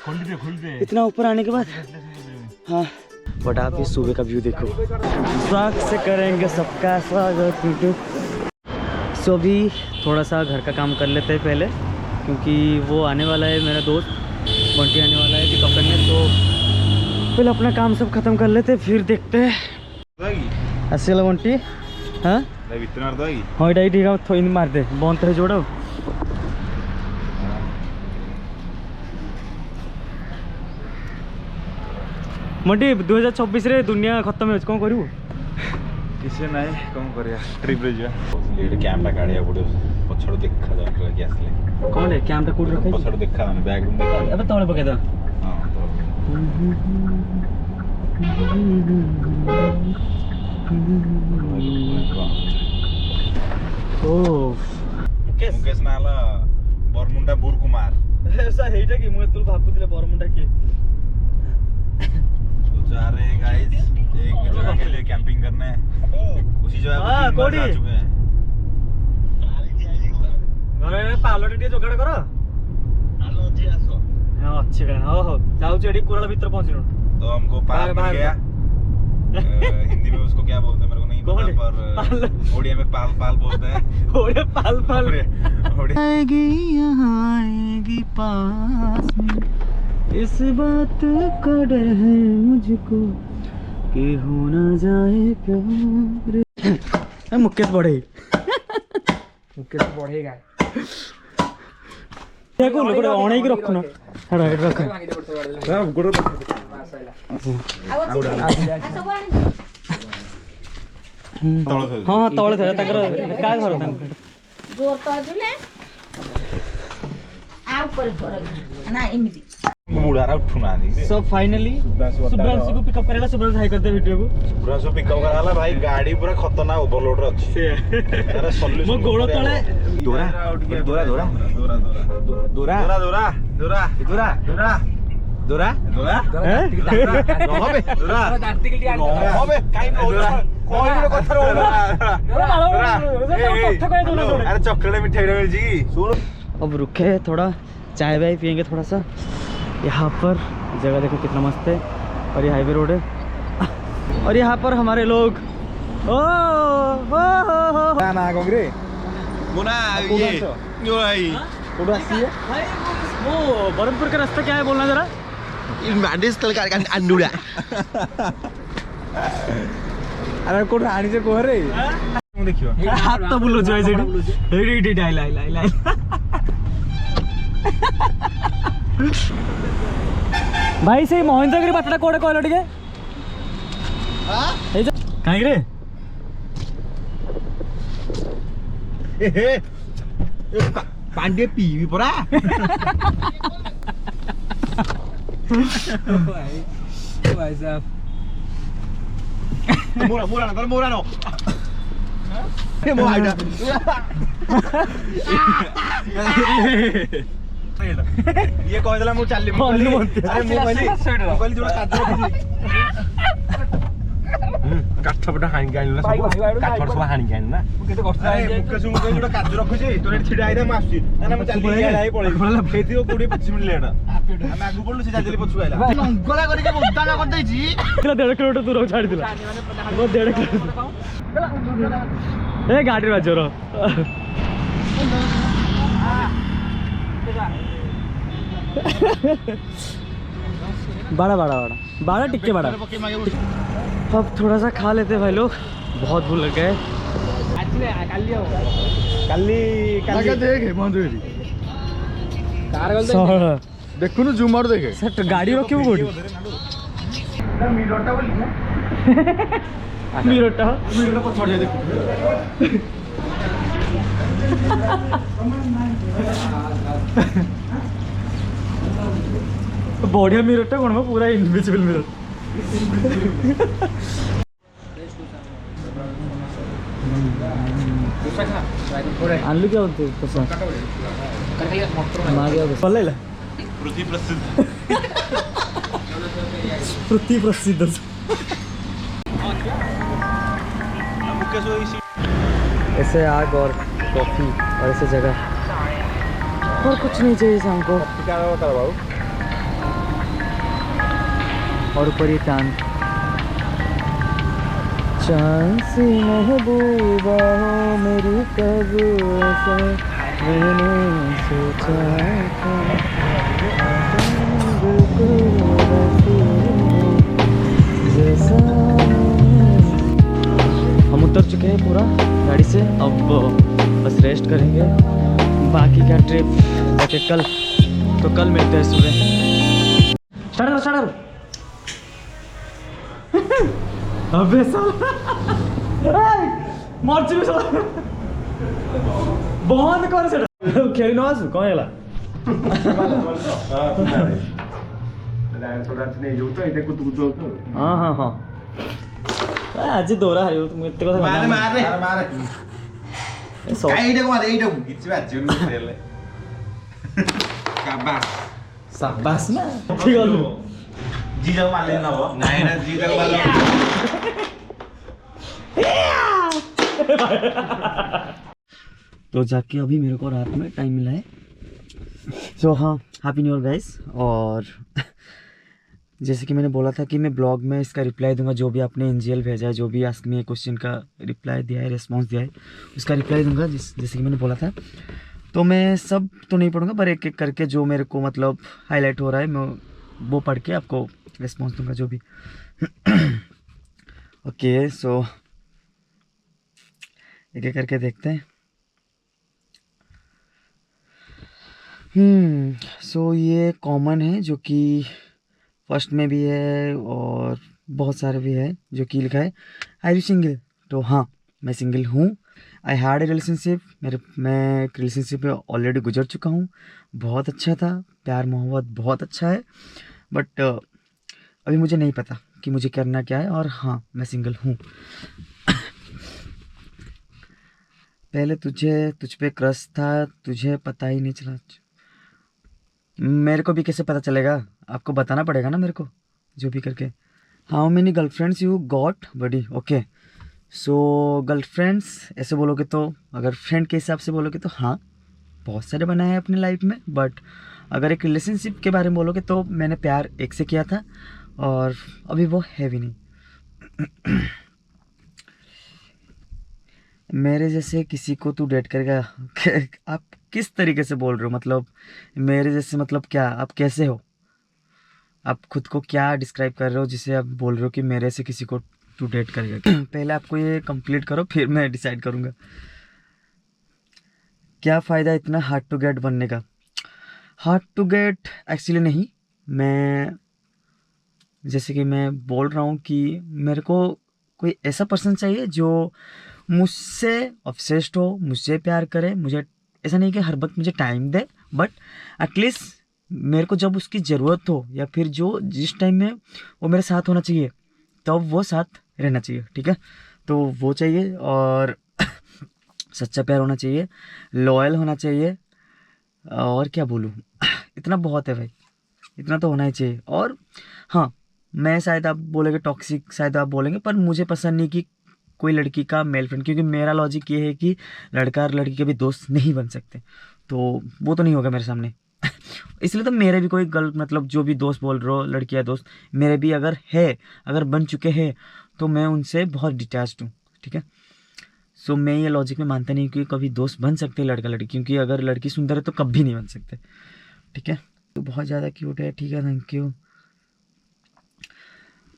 इतना ऊपर आने के बाद। हाँ बट आप इस सुबह का व्यू देखो। स्वागत से करेंगे सबका स्वागत। सो अभी थोड़ा सा घर का काम कर लेते हैं पहले, क्योंकि वो आने वाला है, मेरा दोस्त बंटी आने वाला है पिकअप करने। तो पहले अपना काम सब खत्म कर लेते फिर देखते हैं। ଆସିଗଲା बंटी। हाँ हाँ ये ठीक है, थोड़ी मार दे बंद है जोड़। बंटी 2026 रे दुनिया खत्म है, कौन करू? किसी ना कौन करिया ट्रिप रे जा लीड कैमरा काढिया पड़ो पछड़ देखा जा कि आसले कौन है कैमरा कोड रखा है पछड़ देखा हम बैक रूम देखा अबे तोड़े पके दा। हां तो ओ मुकेश नाला बरमुंडा बुर कुमार ऐसा हेटा कि मैं तुल भाबुतले बरमुंडा की तो जा रहे हैं गाइस एक जगह के लिए कैंपिंग करने। उसी जगह पे 3 बार जा चुके हैं। घरे पालो टिके जोगाड़ करो। हालो जी आसो। हां अच्छे का हो जाऊ चेडी कुराला भीतर पहुंचनो। तो हमको पाल मिल गया। हिंदी में उसको क्या बोलते हैं मेरे को नहीं पता, पर ओडिया में पाल पाल बोलते हैं। ओडिया पाल पाल ओडिया आएगी यहाँ आएगी पास में, इस बात का डर है मुझको कि हो ना जाए प्यार। मुकेश बढ़े मुकेश बढ़ेगा देखो लोग ऑने की रखो ना हड़ा रख गुड़ हां तळे थे तकर काय घर था जोर तो जुले आ ऊपर ना एमिति मुड़ारा उठुना दी। सो फाइनली सुब्रांशु को पिकअप करेला। सुब्रांशु हाई करते वीडियो को सुब्रांशु पिकअप कराला भाई। गाड़ी पूरा खतरनाक ओवरलोड रे अछि। अरे सॉल्यूशन मो गोड़ तळे दोरा दोरा दोरा दोरा दोरा दोरा दोरा दोरा दोरा दोरा दोरा होबे दोरा होबे काई दोरा कोई रे कथा रो अरे चॉकलेट मिठाई मिल जी सुन। अब रुके थोड़ा चाय वाय पियेंगे थोड़ा सा। यहाँ पर जगह देखो कितना मस्त है और ये हाईवे रोड है। और यहाँ पर हमारे लोग ओ ना गोंगरे मुना ये यो भाई कोड़ा सी है भाई। वो बरमपुर का रास्ता क्या है बोलना जरा। इन मैंडिस कल का अंडूड़ा अरे कोठा आनी से कोहरे देखियो हाथ तो बुलो जो है जेडी एडी डाई लाई लाई लाई भाई से महेंद्रगिरी बाटटा कोडे कहलो टिके। हां ए काई रे ए पांडे पीवी परा भाई साहब मोरा मोरा ना मोरा नो मोरा ये कह देला मु चालली मु कहली अरे मु कहली जोड़ा काट रखी काठपटा हानि गाइल ना सब काठर सब हानि गाइल ना केते कष्ट आइ मुके सुमु कहली जोड़ा काट रखी छी तोरे छिडा आइदा मासि ना मु चालली आइ पळे फेथियो 20 25 मिनिट लेट हम आगु पडलु से चालली पछु आइला लंगला करी के उद्दान कर दै छी 1.5 किलोमीटर दूर छाड़ दिला वो 1.5 किलोमीटर ए गाड़ी बाजो रो बड़ा बड़ा बड़ा बड़ा टिक्के बड़ा। अब थोड़ा सा खा लेते भाई लोग, बहुत भूख लग गए। देखु न जुमर देखे सर गाड़ी रखियो कोठी मीरोटा पछड़े देखु बढ़िया मिररटा कौन पूरा इनविजिबल मिरर। आलू क्या होते पृथ्वी प्रसिद्ध ऐसे आग और कॉफी और ऐसे जगह और कुछ नहीं चाहिए शाम को। और ऊपर ये चांद। चांद सी महबूबा हो मेरी कब ऐसा मैंने सोचा था, बिल्कुल वैसी हो जैसा हम उतर चुके हैं पूरा गाड़ी से। अब बस रेस्ट करेंगे, बाकी का ट्रिप जाके कल। तो कल मिलते हैं सुबह। स्टार्ट अबे साला मार्च में साला बंद कर सेटा खेली न आसु कौन हैला हाँ हाँ हाँ आज दोहरा हारियो तुम एते कथा मारे मारे मारे काईटा को मारे एटा किछि बाछि उनी काबास शाबाश ना ठीक है जीजा मारले न हो नाही ना जीजा को मारले तो जाके अभी मेरे को रात में टाइम मिला है। सो हाँ, हैप्पी न्यू ईयर गाइस। और जैसे कि मैंने बोला था कि मैं ब्लॉग में इसका रिप्लाई दूंगा, जो भी आपने एनजीएल भेजा है, जो भी आस्क मी क्वेश्चन का रिप्लाई दिया है, रिस्पॉन्स दिया है, उसका रिप्लाई दूंगा जैसे कि मैंने बोला था। तो मैं सब तो नहीं पढ़ूंगा, पर एक एक करके जो मेरे को मतलब हाईलाइट हो रहा है मैं वो पढ़ के आपको रिस्पॉन्स दूंगा जो भी। ओके, सो एक एक करके देखते हैं। सो ये कॉमन है जो कि फर्स्ट में भी है और बहुत सारे भी है जो कि लिखा है आर यू सिंगल। तो हाँ, मैं सिंगल हूँ। आई हैड ए रिलेशनशिप, मैं एक रिलेशनशिप में ऑलरेडी गुजर चुका हूँ। बहुत अच्छा था, प्यार मोहब्बत बहुत अच्छा है, बट अभी मुझे नहीं पता कि मुझे करना क्या है। और हाँ, मैं सिंगल हूँ। पहले तुझ पे क्रश था, तुझे पता ही नहीं चला। मेरे को भी कैसे पता चलेगा, आपको बताना पड़ेगा ना मेरे को जो भी करके। How many girlfriends you got buddy. Okay, so girlfriends ऐसे बोलोगे तो, अगर फ्रेंड के हिसाब से बोलोगे तो हाँ बहुत सारे बनाए हैं अपनी लाइफ में, बट अगर एक रिलेशनशिप के बारे में बोलोगे तो मैंने प्यार एक से किया था और अभी वो है भी नहीं। मेरे जैसे किसी को तू डेट करेगा। आप किस तरीके से बोल रहे हो, मतलब मेरे जैसे मतलब क्या, आप कैसे हो, आप खुद को क्या डिस्क्राइब कर रहे हो जिसे आप बोल रहे हो कि मेरे से किसी को तू डेट करेगा। पहले आपको ये कंप्लीट करो फिर मैं डिसाइड करूँगा। क्या फ़ायदा इतना हार्ड टू गेट बनने का। हार्ड टू गेट एक्चुअली नहीं, मैं जैसे कि मैं बोल रहा हूँ कि मेरे को कोई ऐसा पर्सन चाहिए जो मुझसे ऑब्सेस्ड हो, मुझसे प्यार करे। मुझे ऐसा नहीं कि हर वक्त मुझे टाइम दे, बट एटलीस्ट मेरे को जब उसकी ज़रूरत हो या फिर जो जिस टाइम में वो मेरे साथ होना चाहिए तब वो साथ रहना चाहिए। ठीक है, तो वो चाहिए। और सच्चा प्यार होना चाहिए, लॉयल होना चाहिए, और क्या बोलूँ, इतना बहुत है भाई, इतना तो होना ही चाहिए। और हाँ, मैं शायद आप बोलेंगे टॉक्सिक, शायद आप बोलेंगे, पर मुझे पसंद नहीं कि कोई लड़की का मेल फ्रेंड, क्योंकि मेरा लॉजिक ये है कि लड़का और लड़की के भी दोस्त नहीं बन सकते, तो वो तो नहीं होगा मेरे सामने। इसलिए तो मेरे भी कोई गलत मतलब जो भी दोस्त बोल रहे हो, लड़की या दोस्त मेरे भी अगर है, अगर बन चुके हैं तो मैं उनसे बहुत डिटैच्ड हूँ। ठीक है, सो मैं ये लॉजिक में मानता नहीं कि कभी दोस्त बन सकते लड़का लड़की, क्योंकि अगर लड़की सुंदर है तो कभी नहीं बन सकते। ठीक है, तो बहुत ज़्यादा क्यूट है। ठीक है, थैंक यू।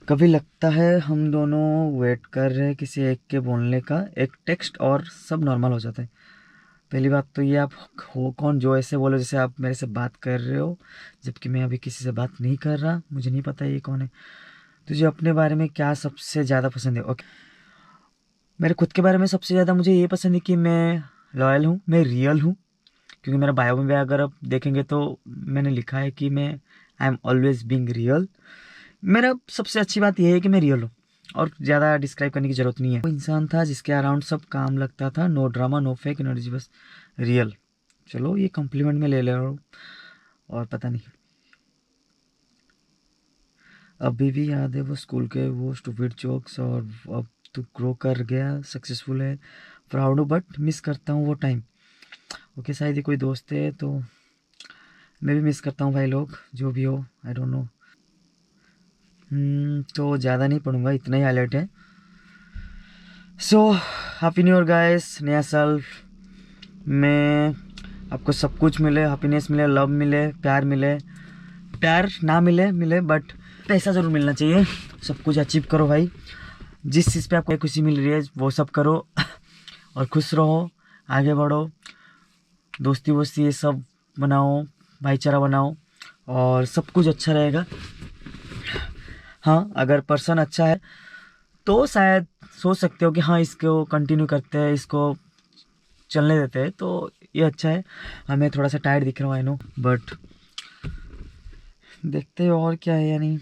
कभी लगता है हम दोनों वेट कर रहे हैं किसी एक के बोलने का, एक टेक्स्ट और सब नॉर्मल हो जाता है। पहली बात तो ये आप हो कौन जो ऐसे बोलो जैसे आप मेरे से बात कर रहे हो, जबकि मैं अभी किसी से बात नहीं कर रहा। मुझे नहीं पता ये कौन है। तुझे अपने बारे में क्या सबसे ज़्यादा पसंद है। ओके, मेरे खुद के बारे में सबसे ज़्यादा मुझे ये पसंद है कि मैं लॉयल हूँ, मैं रियल हूँ। क्योंकि मेरा बायो में अगर आप देखेंगे तो मैंने लिखा है कि मैं I am always being real. मेरा सबसे अच्छी बात यह है कि मैं रियल हूँ और ज़्यादा डिस्क्राइब करने की ज़रूरत नहीं है। वो इंसान था जिसके अराउंड सब काम लगता था, no drama no fake energy, बस रियल। चलो ये कॉम्प्लीमेंट में ले रहा हूँ, और पता नहीं अभी भी याद है वो स्कूल के वो स्टूपिड जोक्स। और अब तो ग्रो कर गया, सक्सेसफुल है, प्राउड हूँ, बट मिस करता हूँ वो टाइम। ओके, शायद ये कोई दोस्त है, तो मैं भी मिस करता हूँ भाई लोग, जो भी हो, आई डोंट नो। तो ज़्यादा नहीं पढ़ूंगा, इतना ही हाईलाइट है। So happy new year guys, नया साल में आपको सब कुछ मिले, हैप्पीनेस मिले, लव मिले, प्यार मिले, प्यार ना मिले बट पैसा ज़रूर मिलना चाहिए। सब कुछ अचीव करो भाई, जिस चीज़ पे आपको खुशी मिल रही है वो सब करो और खुश रहो, आगे बढ़ो, दोस्ती वोस्ती ये सब बनाओ, भाईचारा बनाओ और सब कुछ अच्छा रहेगा। हाँ, अगर पर्सन अच्छा है तो शायद सोच सकते हो कि हाँ इसको कंटिन्यू करते हैं, इसको चलने देते हैं, तो ये अच्छा है। हमें थोड़ा सा टायर्ड दिख रहा हूँ आई नो, बट देखते हो और क्या है या नहीं।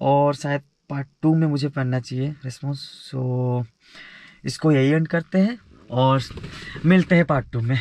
और शायद पार्ट 2 में मुझे पढ़ना चाहिए रिस्पॉन्स। सो इसको यही एंड करते हैं और मिलते हैं पार्ट 2 में।